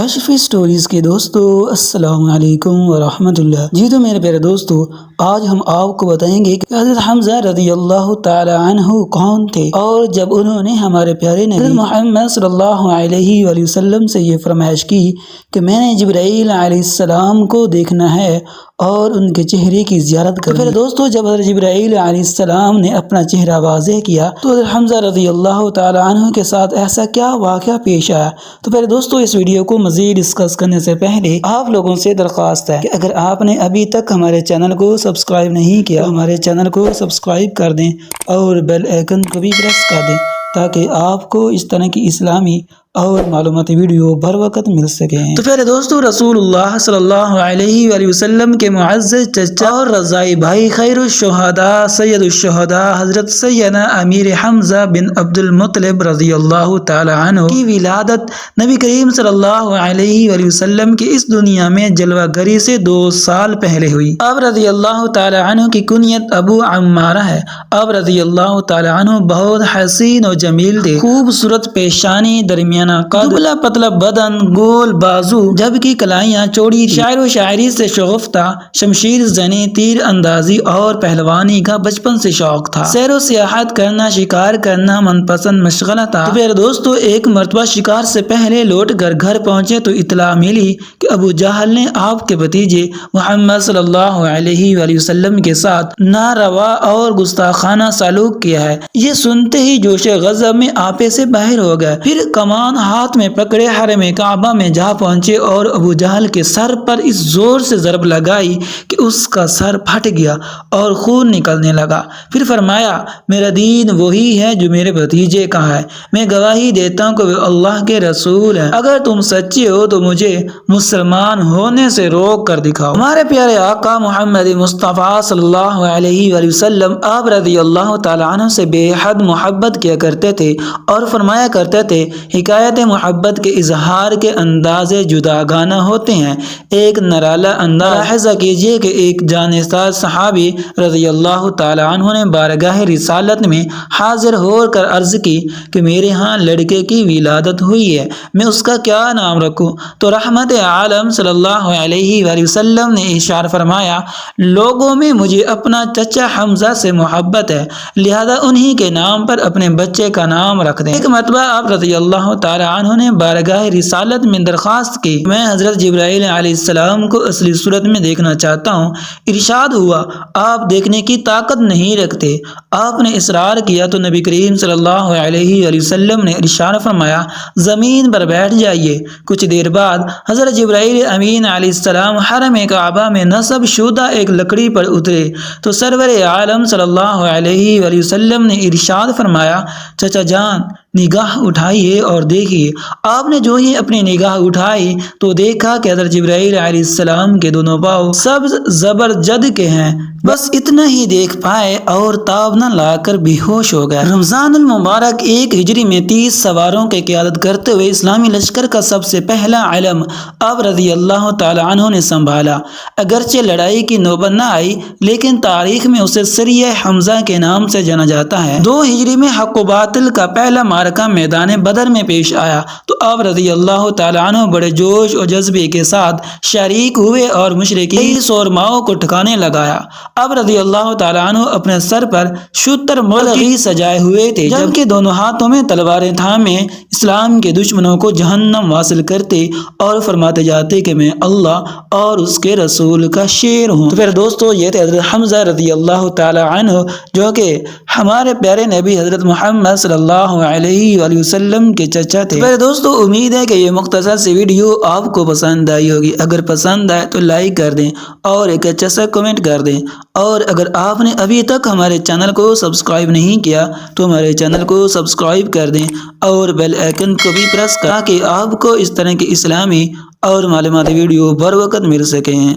اشرفی stories کے دوستو السلام علیکم ورحمۃ اللہ۔ جی تو میرے پیارے دوستو، آج ہم آپ کو بتائیں گے کہ حضرت حمزہ رضی اللہ تعالی عنہ کون تھے، اور جب انہوں نے ہمارے پیارے نبی محمد صلی اللہ علیہ وآلہ وسلم سے یہ فرمائش کی کہ میں نے جبرائیل علیہ السلام کو دیکھنا ہے اور ان کے چہرے کی زیارت کرنی۔ پھر دوستو، جب حضرت جبرائیل علیہ السلام نے اپنا چہرہ واضح کیا تو حضرت حمزہ رضی اللہ تعالی عنہ کے ساتھ ایسا کیا واقعہ پیش آیا؟ تو پھر دوستو، اس ویڈیو کو مزید ڈسکس کرنے سے پہلے آپ لوگوں سے درخواست ہے کہ اگر آپ نے ابھی تک ہمارے چینل کو سبسکرائب نہیں کیا تو ہمارے چینل کو سبسکرائب کر دیں اور بیل آئیکن کو بھی پریس کر دیں تاکہ آپ کو اس طرح کی اسلامی اور معلوماتی ویڈیو بر وقت مل سکیں۔ تو پھر دوستو، رسول اللہ صلی اللہ علیہ وآلہ وسلم کے معزز چچا اور رضائی بھائی خیر الشہداء سید الشہداء حضرت سیدنا امیر حمزہ بن عبد المطلب رضی اللہ تعالی عنہ کی ولادت نبی کریم صلی اللہ علیہ وآلہ وسلم کی اس دنیا میں جلوہ گری سے 2 سال پہلے ہوئی۔ آپ رضی اللہ تعالی عنہ کی کنیت ابو عمارہ ہے۔ آپ رضی اللہ تعالی عنہ بہت حسین و جمیل تھے، خوبصورت پیشانی، درمیان دبلا پتلا بدن، گول بازو، جبکہ کلائیاں چوڑی، شاعر و شاعری سے شغف تھا، شمشیر زنی، تیر اندازی اور پہلوانی کا بچپن سے شوق تھا۔ سیر و سیاحت کرنا، شکار کرنا من پسند مشغلہ تھا۔ تو پھر دوستو، ایک مرتبہ شکار سے پہلے لوٹ کر گھر پہنچے تو اطلاع ملی کہ ابو جہل نے آپ کے بھتیجے محمد صلی اللہ علیہ وآلہ وسلم کے ساتھ ناروا اور گستاخانہ سلوک کیا ہے۔ یہ سنتے ہی جوش غضب میں آپے سے باہر ہو گئے، پھر کمان ہاتھ میں پکڑے حرم کعبہ میں جا پہنچے اور ابو جہل کے سر پر اس زور سے ضرب لگائی کہ اس کا سر پھٹ گیا اور خون نکلنے لگا۔ پھر فرمایا، میرا دین وہی ہے جو میرے بھتیجے کا ہے، میں گواہی دیتا ہوں کہ وہ اللہ کے رسول ہیں، اگر تم سچے ہو تو مجھے مسلمان ہونے سے روک کر دکھاؤ۔ ہمارے پیارے آقا محمد مصطفیٰ صلی اللہ علیہ وآلہ وسلم آپ رضی اللہ تعالی عنہ سے بے حد محبت کیا کرتے تھے اور فرمایا کرتے تھے، حکایت محبت کے اظہار کے انداز جداگانہ ہوتے ہیں۔ ایک نرالا انداز ملاحظہ کیجئے کہ ایک جانسار صحابی رضی اللہ تعالی عنہ نے بارگاہ رسالت میں حاضر ہو کر عرض کی کہ میرے ہاں لڑکے کی ولادت ہوئی ہے، میں اس کا کیا نام رکھوں؟ تو رحمت عالم صلی اللہ علیہ وآلہ وسلم نے ارشاد فرمایا، لوگوں میں مجھے اپنا چچا حمزہ سے محبت ہے، لہذا انہی کے نام پر اپنے بچے کا نام رکھ دیں۔ ایک مرتبہ آپ رضی اللہ تعالی عنہ نے بارگاہ رسالت میں درخواست کی، میں حضرت جبرائیل علیہ السلام کو اصلی صورت میں دیکھنا چاہتا ہوں۔ ارشاد ہوا، آپ دیکھنے کی طاقت نہیں رکھتے۔ آپ نے اصرار کیا تو نبی کریم صلی اللہ علیہ وآلہ وسلم نے ارشاد فرمایا، زمین پر بیٹھ جائیے۔ کچھ دیر بعد حضرت جبرائیل امین علیہ السلام حرم کعبہ میں نصب شدہ ایک لکڑی پر اترے تو سرور عالم صلی اللہ علیہ وآلہ وسلم نے ارشاد فرمایا، چچا جان نگاہ اٹھائیے اور دیکھیے۔ آپ نے جو ہی اپنی نگاہ اٹھائی تو دیکھا کہ حضرت جبرائیل علیہ السلام کے دونوں پاؤں سبز زبرجد کے ہیں، بس اتنا ہی دیکھ پائے اور تاب نہ لا کر بے ہوش ہو گئے۔ رمضان المبارک 1 ہجری میں 30 سواروں کی قیادت کرتے ہوئے اسلامی لشکر کا سب سے پہلا علم آپ رضی اللہ تعالی عنہ نے سنبھالا۔ اگرچہ لڑائی کی نوبت نہ آئی لیکن تاریخ میں اسے سریہ حمزہ کے نام سے جانا جاتا ہے۔ 2 ہجری میں حق و باطل کا پہلا معرکہ میدان بدر میں پیش آیا تو آپ رضی اللہ تعالی عنہ بڑے جوش اور جذبے کے ساتھ شریک ہوئے اور مشرکین سورماؤں کو ٹھکانے لگایا۔ آپ رضی اللہ تعالی عنہ اپنے سر پر 76 ملغی سجائے ہوئے تھے، جبکہ دونوں ہاتھوں میں تلواریں تھامے اسلام کے دشمنوں کو جہنم واصل کرتے اور فرماتے جاتے کہ میں اللہ اور اس کے رسول کا شیر ہوں۔ تو پھر دوستو، یہ تھے حضرت حمزہ رضی اللہ تعالی عنہ جو کہ ہمارے پیارے نبی حضرت محمد صلی اللہ علیہ وآلہ وسلم کے چچا تھے۔ پھر دوستو، امید ہے کہ یہ مختصر سی ویڈیو آپ کو پسند آئی ہوگی۔ اگر پسند آئے تو لائک کر دیں اور ایک اچھا سا کمنٹ کر دیں، اور اگر آپ نے ابھی تک ہمارے چینل کو سبسکرائب نہیں کیا تو ہمارے چینل کو سبسکرائب کر دیں اور بیل آئیکن کو بھی پریس کریں تاکہ آپ کو اس طرح کی اسلامی اور معلوماتی ویڈیو بر وقت مل سکیں۔